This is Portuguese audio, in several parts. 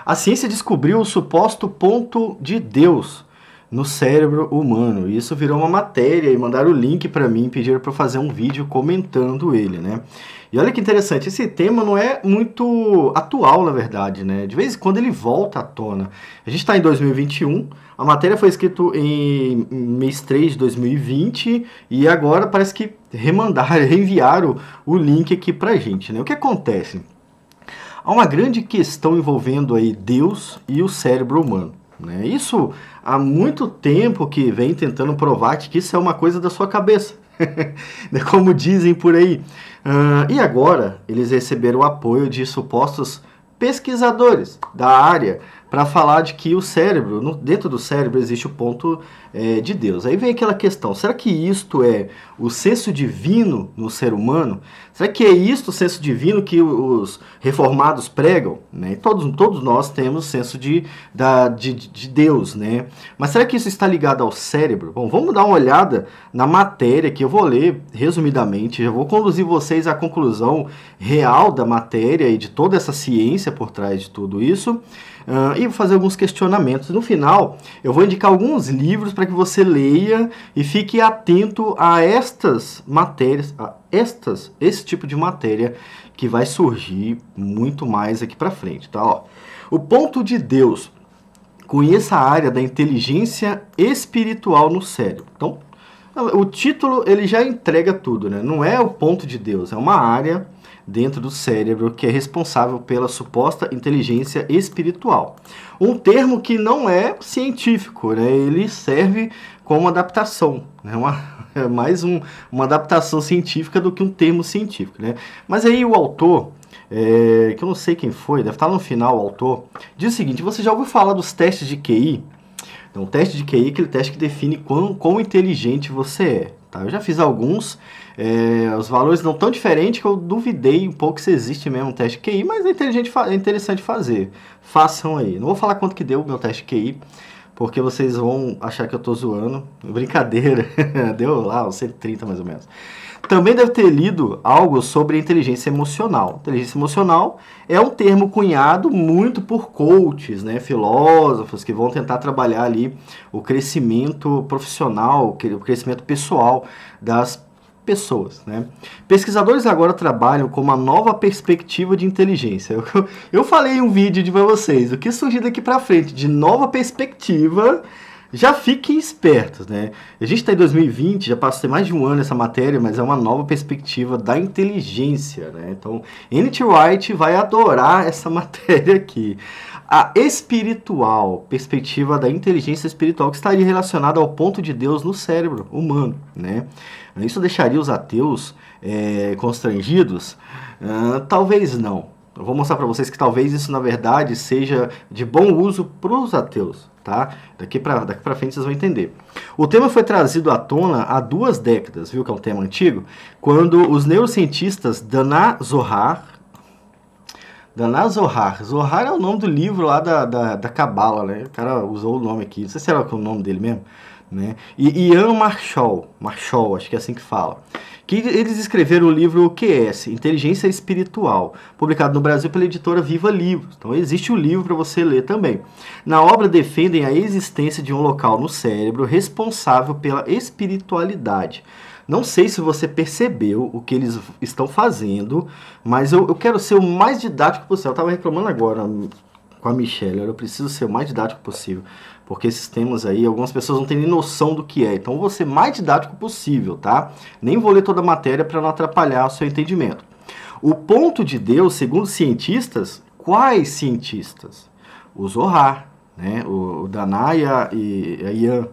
A ciência descobriu o suposto ponto de Deus no cérebro humano. E isso virou uma matéria e mandaram o link para mim, pediram para eu fazer um vídeo comentando ele, né? E olha que interessante, esse tema não é muito atual, na verdade, né? De vez em quando ele volta à tona. A gente está em 2021, a matéria foi escrita em mês 3 de 2020 e agora parece que reenviaram o link aqui pra gente, né? O que acontece? Há uma grande questão envolvendo aí Deus e o cérebro humano, né? Isso há muito tempo que vem tentando provar que isso é uma coisa da sua cabeça, como dizem por aí. E agora eles receberam o apoio de supostos pesquisadores da área para falar de que o cérebro, dentro do cérebro existe o ponto de Deus. Aí vem aquela questão, será que isto é o senso divino no ser humano? Será que é isto o senso divino que os reformados pregam? Né? Todos nós temos o senso de Deus, né? Mas será que isso está ligado ao cérebro? Bom, vamos dar uma olhada na matéria que eu vou ler resumidamente, já vou conduzir vocês à conclusão real da matéria e de toda essa ciência por trás de tudo isso. E vou fazer alguns questionamentos. No final, eu vou indicar alguns livros para que você leia e fique atento a estas matérias, esse tipo de matéria que vai surgir muito mais aqui para frente, tá? Ó, o ponto de Deus. Conheça a área da inteligência espiritual no cérebro. Então, o título ele já entrega tudo, né? Não é o ponto de Deus, é uma área dentro do cérebro que é responsável pela suposta inteligência espiritual. Um termo que não é científico, né? Ele serve como adaptação, né? É mais uma adaptação científica do que um termo científico, né? Mas aí o autor, que eu não sei quem foi, deve estar no final o autor, diz o seguinte: você já ouviu falar dos testes de QI? Então, o teste de QI é aquele teste que define quão inteligente você é. Tá? Eu já fiz alguns, os valores não tão diferentes que eu duvidei um pouco se existe mesmo um teste de QI, mas é interessante fazer. Façam aí. Não vou falar quanto que deu o meu teste de QI, porque vocês vão achar que eu tô zoando. Brincadeira, deu lá uns 130 mais ou menos. Também deve ter lido algo sobre inteligência emocional. Inteligência emocional é um termo cunhado muito por coaches, né, filósofos que vão tentar trabalhar ali o crescimento profissional, o crescimento pessoal das pessoas, né? Pesquisadores agora trabalham com uma nova perspectiva de inteligência. Eu falei em um vídeo para vocês, o que surgir daqui para frente de nova perspectiva, já fiquem espertos, né? A gente está em 2020, já passou mais de um ano essa matéria, mas é uma nova perspectiva da inteligência, né? Então, N.T. Wright vai adorar essa matéria aqui. A espiritual, perspectiva da inteligência espiritual, que estaria relacionada ao ponto de Deus no cérebro humano, né? Isso deixaria os ateus constrangidos? Talvez não. Eu vou mostrar para vocês que talvez isso, na verdade, seja de bom uso para os ateus, tá? Daqui para frente vocês vão entender. O tema foi trazido à tona há 2 décadas, viu que é um tema antigo? Quando os neurocientistas Dana Zohar é o nome do livro lá da Cabala, né? O cara usou o nome aqui, não sei se era o nome dele mesmo, né? E Ian Marshall, acho que é assim que fala. Que eles escreveram o livro QS, Inteligência Espiritual, publicado no Brasil pela editora Viva Livros. Então existe o livro para você ler também. Na obra defendem a existência de um local no cérebro responsável pela espiritualidade. Não sei se você percebeu o que eles estão fazendo, mas eu quero ser o mais didático possível. Eu estava reclamando agora com a Michelle, eu preciso ser o mais didático possível, porque esses temas aí, algumas pessoas não têm nem noção do que é. Então, eu vou ser mais didático possível, tá? Nem vou ler toda a matéria para não atrapalhar o seu entendimento. O ponto de Deus, segundo cientistas, quais cientistas? O Zohar, né? O Danaya e a Ian.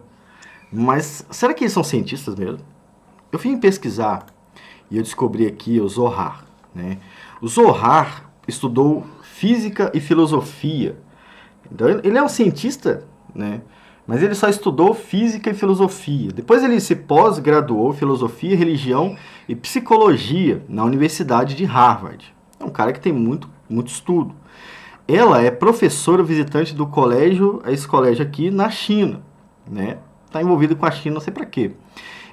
Mas será que eles são cientistas mesmo? Eu fui pesquisar e eu descobri aqui o Zohar, né? O Zohar estudou física e filosofia. Então, ele é um cientista, né? Mas ele só estudou física e filosofia. Depois ele se pós-graduou em filosofia, religião e psicologia na Universidade de Harvard. É um cara que tem muito estudo. Ela é professora visitante do esse colégio aqui na China, né? Está envolvida com a China, não sei para quê.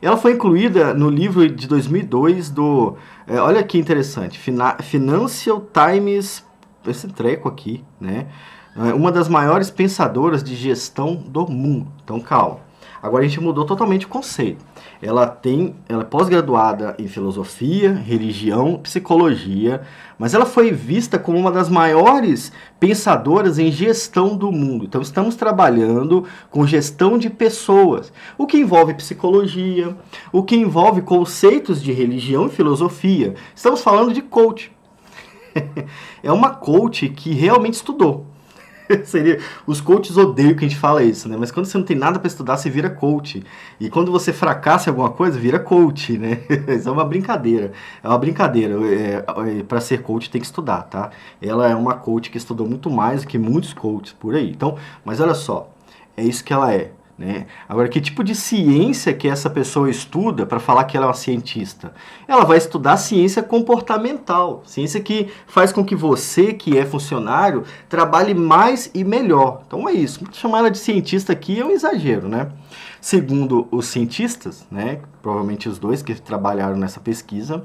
Ela foi incluída no livro de 2002 olha que interessante, Financial Times esse treco aqui, né? Uma das maiores pensadoras de gestão do mundo. Então, calma. Agora a gente mudou totalmente o conceito. Ela é pós-graduada em filosofia, religião, psicologia, mas ela foi vista como uma das maiores pensadoras em gestão do mundo. Então estamos trabalhando com gestão de pessoas, o que envolve psicologia, o que envolve conceitos de religião e filosofia. Estamos falando de coach. É uma coach que realmente estudou. Os coaches odeiam que a gente fala isso, né? Mas quando você não tem nada para estudar, você vira coach. E quando você fracassa em alguma coisa, vira coach, né? Isso é uma brincadeira. É uma brincadeira. Para ser coach tem que estudar, tá? Ela é uma coach que estudou muito mais do que muitos coaches por aí. Então, mas olha só, é isso que ela é. Né? Agora, que tipo de ciência que essa pessoa estuda para falar que ela é uma cientista? Ela vai estudar ciência comportamental, ciência que faz com que você, que é funcionário, trabalhe mais e melhor. Então é isso. Chamar ela de cientista aqui é um exagero, né? Segundo os cientistas, né, provavelmente os dois que trabalharam nessa pesquisa,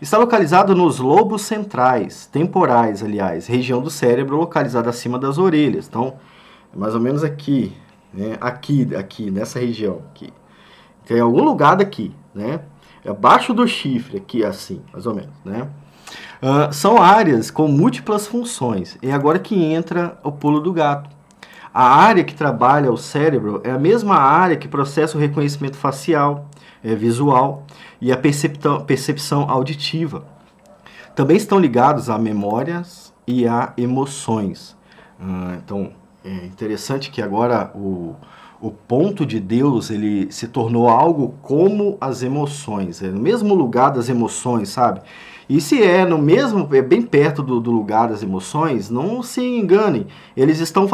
está localizado nos lobos centrais, temporais, aliás, região do cérebro localizada acima das orelhas. Então, é mais ou menos aqui. Né, aqui, nessa região, aqui. Tem algum lugar daqui, né? Abaixo do chifre, aqui assim, mais ou menos, né? São áreas com múltiplas funções. E agora que entra o pulo do gato. A área que trabalha o cérebro é a mesma área que processa o reconhecimento facial, visual e a percepção auditiva. Também estão ligados a memórias e a emoções. Então, é interessante que agora o ponto de Deus ele se tornou algo como as emoções, é no mesmo lugar das emoções, sabe? E se é no mesmo, é bem perto do lugar das emoções, não se enganem, eles estão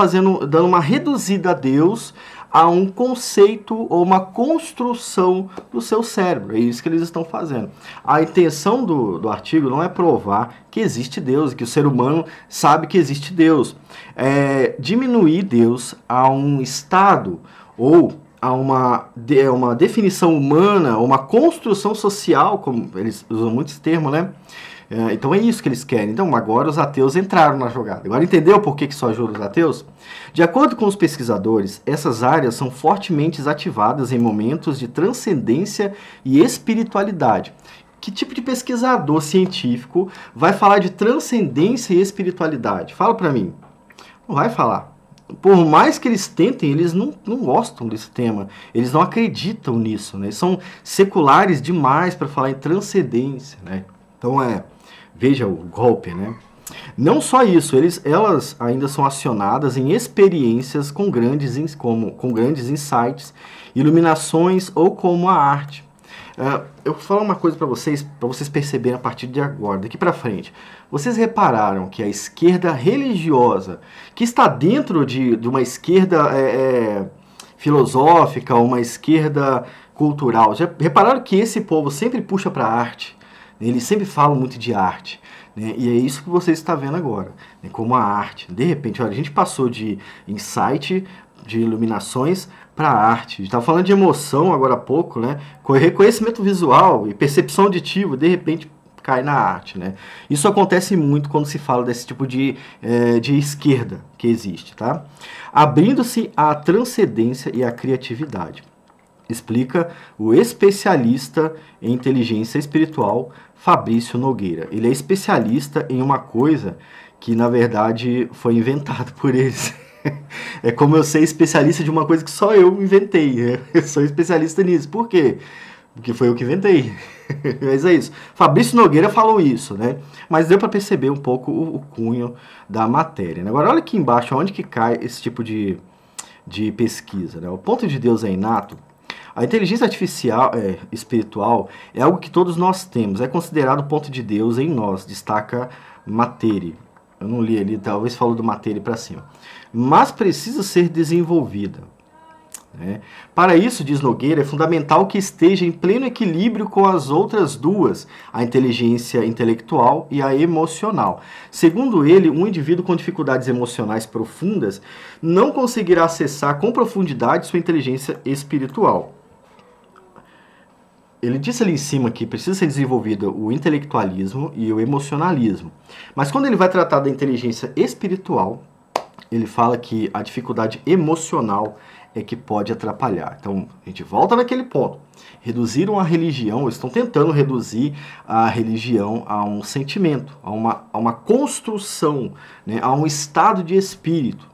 dando uma reduzida a Deus a um conceito ou uma construção do seu cérebro. É isso que eles estão fazendo. A intenção do artigo não é provar que existe Deus, que o ser humano sabe que existe Deus. É diminuir Deus a um estado ou a uma definição humana, uma construção social, como eles usam muito esse termo, né? Então é isso que eles querem. Então agora os ateus entraram na jogada. Agora entendeu por que só ajuda os ateus? De acordo com os pesquisadores, essas áreas são fortemente ativadas em momentos de transcendência e espiritualidade. Que tipo de pesquisador científico vai falar de transcendência e espiritualidade? Fala pra mim. Não vai falar. Por mais que eles tentem, eles não gostam desse tema. Eles não acreditam nisso, né? Eles são seculares demais para falar em transcendência, né? Então veja o golpe, né? Não só isso, elas ainda são acionadas em experiências com grandes insights, iluminações ou como a arte. Eu vou falar uma coisa para vocês perceberem a partir de agora, daqui para frente. Vocês repararam que a esquerda religiosa, que está dentro de uma esquerda filosófica, uma esquerda cultural, já repararam que esse povo sempre puxa para a arte? Eles sempre falam muito de arte, né? E é isso que você está vendo agora, né? Como a arte. De repente, olha, a gente passou de insight, de iluminações, para arte. A gente estava falando de emoção agora há pouco, né? Com reconhecimento visual e percepção auditiva, de repente cai na arte, né? Isso acontece muito quando se fala desse tipo de esquerda que existe, tá? Abrindo-se à transcendência e à criatividade. Explica o especialista em inteligência espiritual, Fabrício Nogueira. Ele é especialista em uma coisa que, na verdade, foi inventada por eles. É como eu ser especialista de uma coisa que só eu inventei. Né? Eu sou especialista nisso. Por quê? Porque foi eu que inventei. Mas é isso. Fabrício Nogueira falou isso, né? Mas deu para perceber um pouco o cunho da matéria. Né? Agora, olha aqui embaixo, onde que cai esse tipo de pesquisa. Né? O ponto de Deus é inato. A inteligência artificial espiritual é algo que todos nós temos. É considerado o ponto de Deus em nós, destaca Materi. Eu não li ali, talvez falou do Materi para cima. Mas precisa ser desenvolvida. Né? Para isso, diz Nogueira, é fundamental que esteja em pleno equilíbrio com as outras duas, a inteligência intelectual e a emocional. Segundo ele, um indivíduo com dificuldades emocionais profundas não conseguirá acessar com profundidade sua inteligência espiritual. ele disse ali em cima que precisa ser desenvolvido o intelectualismo e o emocionalismo. Mas quando ele vai tratar da inteligência espiritual, ele fala que a dificuldade emocional é que pode atrapalhar. Então, a gente volta naquele ponto. Reduziram a religião, estão tentando reduzir a religião a um sentimento, a uma construção, né, a um estado de espírito.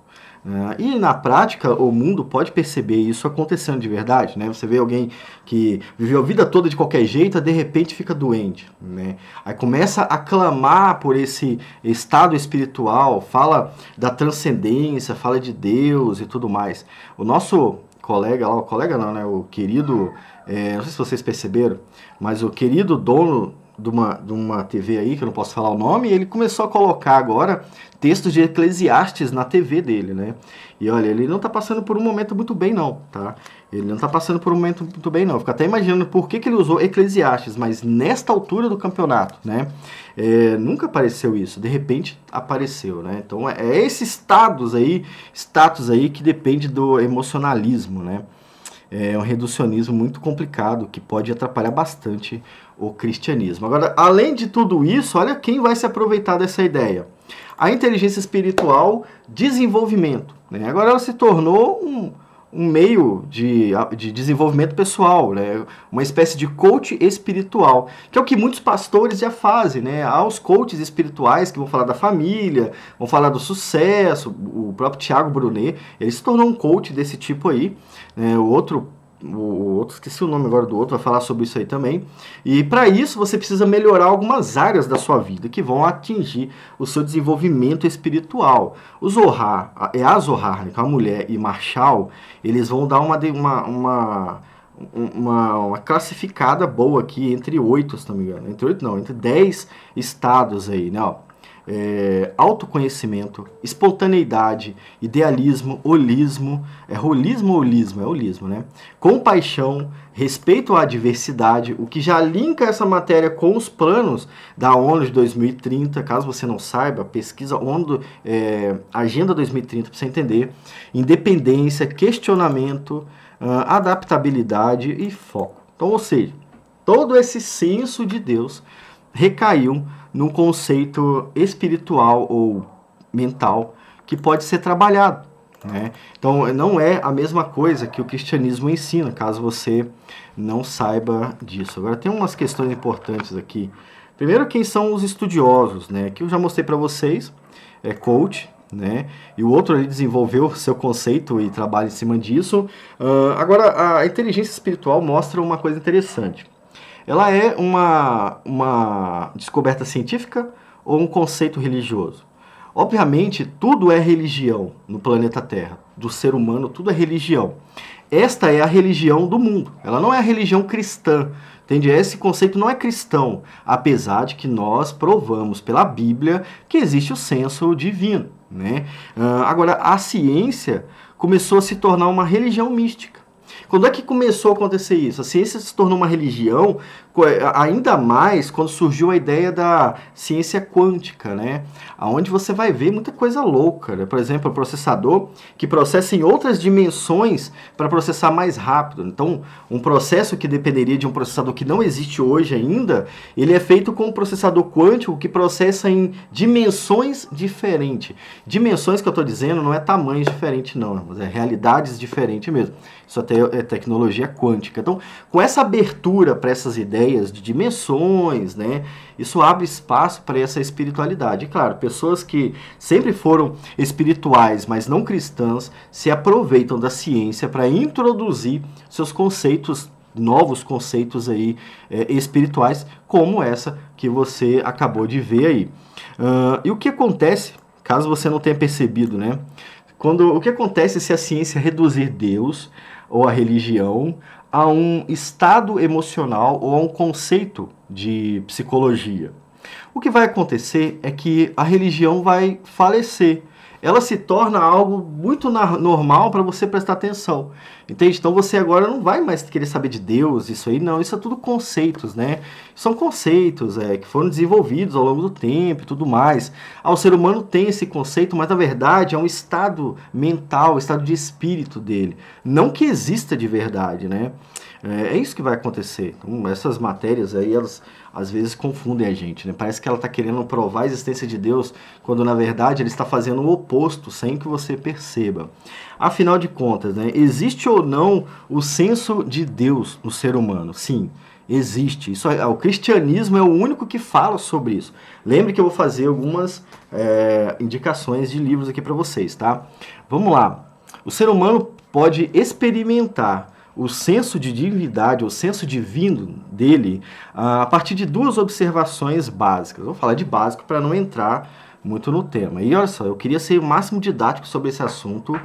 E na prática, o mundo pode perceber isso acontecendo de verdade, né? Você vê alguém que viveu a vida toda de qualquer jeito, de repente fica doente, né? Aí começa a clamar por esse estado espiritual, fala da transcendência, fala de Deus e tudo mais. O nosso colega lá, o colega não, né? O querido, não sei se vocês perceberam, mas o querido dono de uma TV aí, que eu não posso falar o nome, ele começou a colocar agora textos de Eclesiastes na TV dele, né? E olha, ele não tá passando por um momento muito bem não, tá? Ele não tá passando por um momento muito bem não. Fico até imaginando por que ele usou Eclesiastes, mas nesta altura do campeonato, né? Nunca apareceu isso, de repente apareceu, né? Então é esse status aí que depende do emocionalismo, né? É um reducionismo muito complicado que pode atrapalhar bastante o cristianismo. Agora, além de tudo isso, olha quem vai se aproveitar dessa ideia. A inteligência espiritual, desenvolvimento, né? Agora ela se tornou um meio de desenvolvimento pessoal, né? Uma espécie de coach espiritual, que é o que muitos pastores já fazem, né? Há os coaches espirituais que vão falar da família, vão falar do sucesso. O próprio Thiago Brunet, ele se tornou um coach desse tipo aí, né? O outro, esqueci o nome agora do outro, vai falar sobre isso aí também. E para isso você precisa melhorar algumas áreas da sua vida que vão atingir o seu desenvolvimento espiritual. O Zohar, a Zohar, né, que é uma mulher, e Marshall, eles vão dar uma classificada boa aqui entre 8, se não me engano. Entre 8 não, entre 10 estados aí, né? Ó. Autoconhecimento, espontaneidade, idealismo, holismo, holismo ou holismo? É holismo, né? Compaixão, respeito à diversidade, o que já linka essa matéria com os planos da ONU de 2030, caso você não saiba, pesquisa ONU, Agenda 2030 para você entender, independência, questionamento, adaptabilidade e foco. Então, ou seja, todo esse senso de Deus recaiu num conceito espiritual ou mental que pode ser trabalhado, né? Então, não é a mesma coisa que o cristianismo ensina, caso você não saiba disso. Agora, tem umas questões importantes aqui. Primeiro, quem são os estudiosos, né? Que eu já mostrei para vocês, é coach, né? E o outro ali desenvolveu seu conceito e trabalha em cima disso. Agora, a inteligência espiritual mostra uma coisa interessante. Ela é uma descoberta científica ou um conceito religioso? Obviamente, tudo é religião no planeta Terra. Do ser humano, tudo é religião. Esta é a religião do mundo. Ela não é a religião cristã. Entende? Esse conceito não é cristão, apesar de que nós provamos pela Bíblia que existe o senso divino, né? Agora, a ciência começou a se tornar uma religião mística. Quando é que começou a acontecer isso? A ciência se tornou uma religião, ainda mais quando surgiu a ideia da ciência quântica, né? Onde você vai ver muita coisa louca, né? Por exemplo, o processador que processa em outras dimensões para processar mais rápido. Então, um processo que dependeria de um processador que não existe hoje ainda, ele é feito com um processador quântico que processa em dimensões diferentes. Dimensões que eu estou dizendo não é tamanhos diferentes não, mas é realidades diferentes mesmo. Isso até é tecnologia quântica. Então, com essa abertura para essas ideias de dimensões, né, isso abre espaço para essa espiritualidade. E claro, pessoas que sempre foram espirituais, mas não cristãs, se aproveitam da ciência para introduzir seus conceitos, novos conceitos aí espirituais, como essa que você acabou de ver aí. E o que acontece, caso você não tenha percebido, né? O que acontece se a ciência reduzir Deus ou a religião a um estado emocional ou a um conceito de psicologia? O que vai acontecer é que a religião vai falecer. Ela se torna algo muito normal para você prestar atenção. Entende? Então você agora não vai mais querer saber de Deus, isso aí não. Isso é tudo conceitos, né? São conceitos que foram desenvolvidos ao longo do tempo e tudo mais. O ser humano tem esse conceito, mas na verdade é um estado mental, estado de espírito dele. Não que exista de verdade, né? É isso que vai acontecer. Então, essas matérias aí, elas às vezes confundem a gente, né? Parece que ela está querendo provar a existência de Deus, quando na verdade ele está fazendo o oposto, sem que você perceba. Afinal de contas, né, existe ou não o senso de Deus no ser humano? Sim, existe. O cristianismo é o único que fala sobre isso. Lembre que eu vou fazer algumas indicações de livros aqui para vocês, tá? Vamos lá. O ser humano pode experimentar o senso de divindade, o senso divino dele, a partir de duas observações básicas. Vou falar de básico para não entrar muito no tema. E olha só, eu queria ser o máximo didático sobre esse assunto.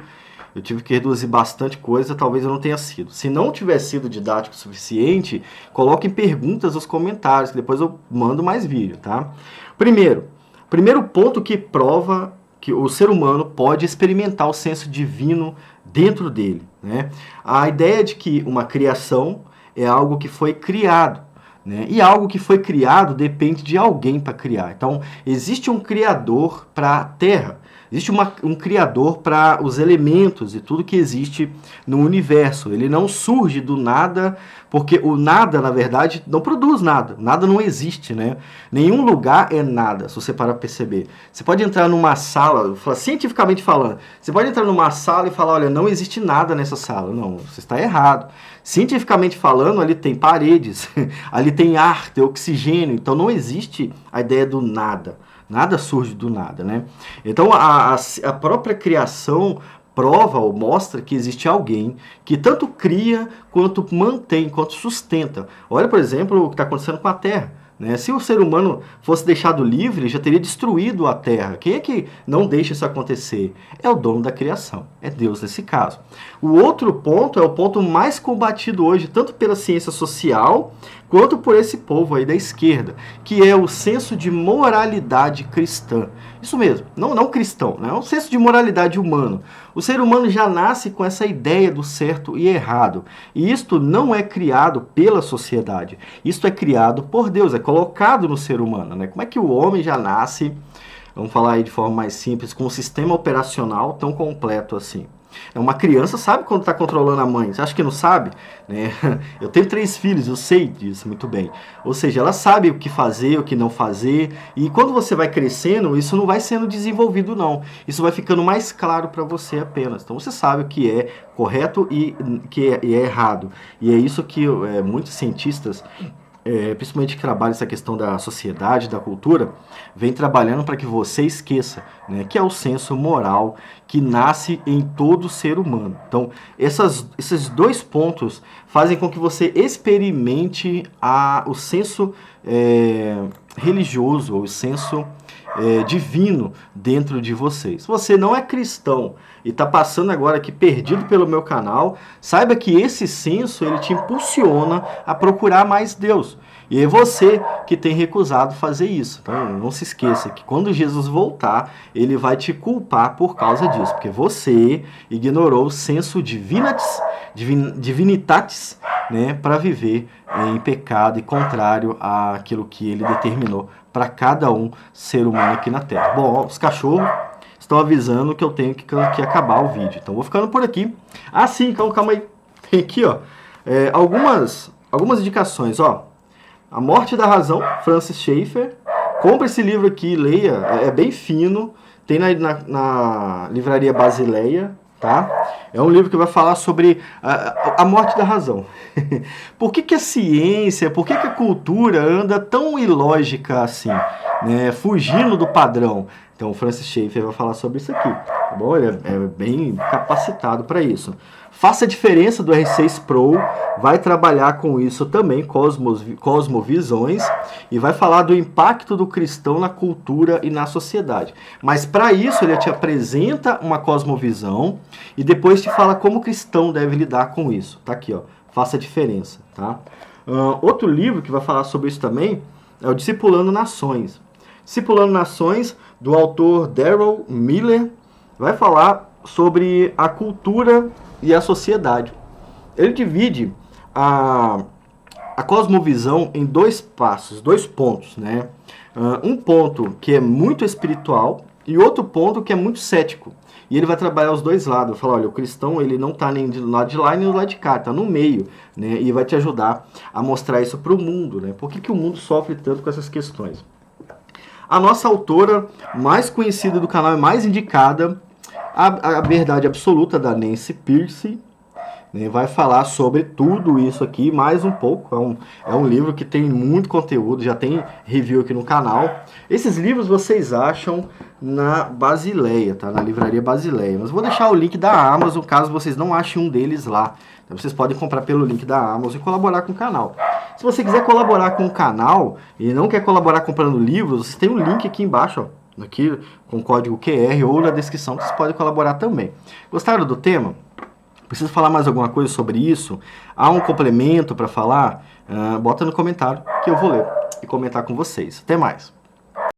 Eu tive que reduzir bastante coisa, talvez eu não tenha sido. Se não tiver sido didático o suficiente, coloquem perguntas nos comentários, que depois eu mando mais vídeo, tá? Primeiro ponto que prova que o ser humano pode experimentar o senso divino dentro dele, né? A ideia de que uma criação é algo que foi criado, né? E algo que foi criado depende de alguém para criar. Então, existe um criador para a Terra, existe um criador para os elementos e tudo que existe no universo. Ele não surge do nada, porque o nada, na verdade, não produz nada. Nada não existe, né? Nenhum lugar é nada, se você parar para perceber. Você pode entrar numa sala, cientificamente falando, você pode entrar numa sala e falar, olha, não existe nada nessa sala. Não, você está errado. Cientificamente falando, ali tem paredes, ali tem ar, tem oxigênio, então não existe a ideia do nada. Nada surge do nada, né? Então, a própria criação prova ou mostra que existe alguém que tanto cria, quanto mantém, quanto sustenta. Olha, por exemplo, o que está acontecendo com a Terra. Né? Se o ser humano fosse deixado livre, já teria destruído a Terra. Quem é que não deixa isso acontecer? É o dono da criação, é Deus nesse caso. O outro ponto é o ponto mais combatido hoje, tanto pela ciência social, quanto por esse povo aí da esquerda, que é o senso de moralidade cristã. Isso mesmo, não cristão, né? É um senso de moralidade humano. O ser humano já nasce com essa ideia do certo e errado. E isto não é criado pela sociedade. Isto é criado por Deus, é colocado no ser humano, né? Como é que o homem já nasce, vamos falar aí de forma mais simples, com um sistema operacional tão completo assim? Uma criança sabe quando está controlando a mãe. Você acha que não sabe? Né? Eu tenho 3 filhos, eu sei disso muito bem. Ou seja, ela sabe o que fazer, o que não fazer. E quando você vai crescendo, isso não vai sendo desenvolvido, não. Isso vai ficando mais claro para você apenas. Então você sabe o que é correto e que é errado. E é isso que muitos cientistas, principalmente que trabalham essa questão da sociedade, da cultura, vem trabalhando para que você esqueça, né, que é o senso moral que nasce em todo ser humano. Então, esses 2 pontos fazem com que você experimente o senso religioso, ou o senso divino dentro de você. Se você não é cristão e está passando agora aqui perdido pelo meu canal, saiba que esse senso ele te impulsiona a procurar mais Deus. E é você que tem recusado fazer isso. Então não se esqueça que quando Jesus voltar, ele vai te culpar por causa disso, porque você ignorou o senso divinitatis, né, para viver em pecado e contrário àquilo que ele determinou para cada ser humano aqui na Terra. Bom, os cachorros estão avisando que eu tenho que acabar o vídeo. Então vou ficando por aqui. Ah, sim, calma aí. Tem aqui, ó, algumas indicações, ó. A Morte da Razão, Francis Schaeffer. Compre esse livro aqui, leia, é bem fino. Tem na livraria Basileia, tá? É um livro que vai falar sobre a morte da razão. Por que a ciência, por que a cultura anda tão ilógica assim, né? Fugindo do padrão? Então, o Francis Schaeffer vai falar sobre isso aqui, tá bom? Ele é bem capacitado para isso. Faça a diferença do R6 Pro, vai trabalhar com isso também, cosmovisões, e vai falar do impacto do cristão na cultura e na sociedade. Mas para isso ele te apresenta uma cosmovisão e depois te fala como o cristão deve lidar com isso. Tá aqui, ó, Faça a Diferença, tá? Outro livro que vai falar sobre isso também é o Discipulando Nações. Discipulando Nações, do autor Darrell Miller, vai falar sobre a cultura e a sociedade. Ele divide a cosmovisão em 2 passos, 2 pontos, né? Um ponto que é muito espiritual E outro ponto que é muito cético. E ele vai trabalhar os dois lados. Falar, olha, o cristão ele não está nem do lado de lá nem do lado de cá, está no meio, né? E vai te ajudar a mostrar isso para o mundo, né? Por que o mundo sofre tanto com essas questões? A nossa autora mais conhecida do canal e mais indicada, a Verdade Absoluta, da Nancy Pearcey, né, vai falar sobre tudo isso aqui, mais um pouco. É um livro que tem muito conteúdo, já tem review aqui no canal. Esses livros vocês acham na Basileia, tá? Na livraria Basileia. Mas vou deixar o link da Amazon, caso vocês não achem um deles lá. Então, vocês podem comprar pelo link da Amazon e colaborar com o canal. Se você quiser colaborar com o canal e não quer colaborar comprando livros, vocês têm um link aqui embaixo, ó, aqui com código QR ou na descrição, que vocês podem colaborar também. Gostaram do tema? Preciso falar mais alguma coisa sobre isso? Há um complemento para falar? Bota no comentário que eu vou ler e comentar com vocês. Até mais!